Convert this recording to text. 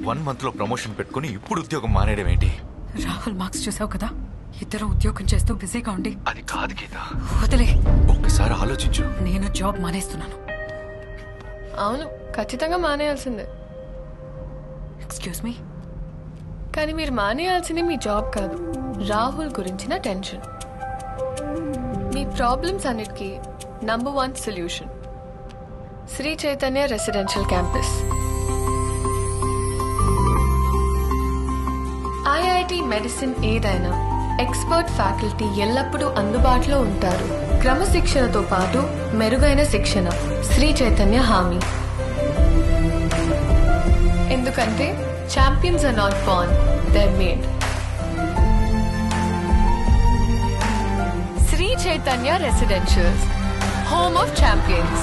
1 month లో promotion పెట్టుకుని ఇప్పుడు ఉద్యోగం మానేయడం ఏంటి? రాహుల్ మార్క్స్ చూసావు కదా, ఇద్దరు ఉద్యోగం చేస్తూ బిజీగా ఉండి. అది కాదు గీత, వదిలే. ఒక్కసారి ఆలోచించు. నేను జాబ్ మానేస్తున్నాను. అవును, ఖచ్చితంగా మానేయాల్సిందే. ఎక్స్క్యూజ్ మీ, కానీ మీరు మానేయాల్సింది మీ జాబ్ కాదు, రాహుల్ గురించిన టెన్షన్. మీ ప్రాబ్లమ్స్ అన్నిటికీ number 1 solution Sri Chaitanya residential campus. IIT medicine ఏదైనా ఎక్స్పర్ట్ ఫ్యాకల్టీ ఎల్లప్పుడూ అందుబాటులో ఉంటారు. క్రమశిక్షణతో పాటు మెరుగైన శిక్షణ శ్రీ చైతన్య హామీ. ఎందుకంటే champions are not born, they are made. Sri Chaitanya residentials, home of champions.